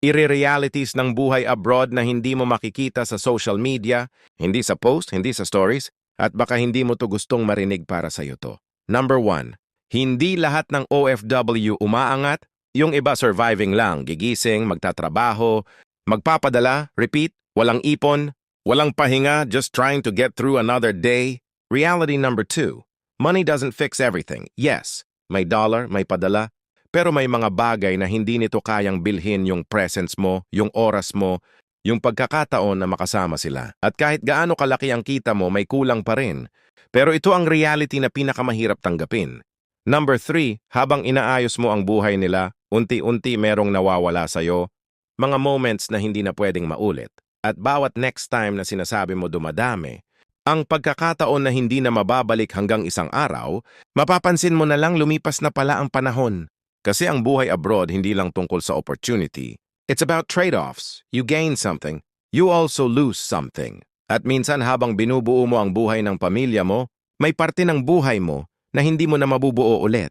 Ire-realities ng buhay abroad na hindi mo makikita sa social media, hindi sa post, hindi sa stories, at baka hindi mo to gustong marinig para sa'yo to. Number 1, hindi lahat ng OFW umaangat, yung iba surviving lang, gigising, magtatrabaho, magpapadala, repeat, walang ipon, walang pahinga, just trying to get through another day. Reality number 2, money doesn't fix everything. Yes, may dollar, may padala, pero may mga bagay na hindi nito kayang bilhin yung presence mo, yung oras mo, yung pagkakataon na makasama sila. At kahit gaano kalaki ang kita mo, may kulang pa rin. Pero ito ang reality na pinakamahirap tanggapin. Number 3, habang inaayos mo ang buhay nila, unti-unti merong nawawala sa'yo, mga moments na hindi na pwedeng maulit. At bawat next time na sinasabi mo dumadami, ang pagkakataon na hindi na mababalik hanggang isang araw, mapapansin mo na lang lumipas na pala ang panahon. Kasi ang buhay abroad hindi lang tungkol sa opportunity. It's about trade-offs. You gain something, you also lose something. At minsan habang binubuo mo ang buhay ng pamilya mo, may parte ng buhay mo na hindi mo na mabubuo ulit.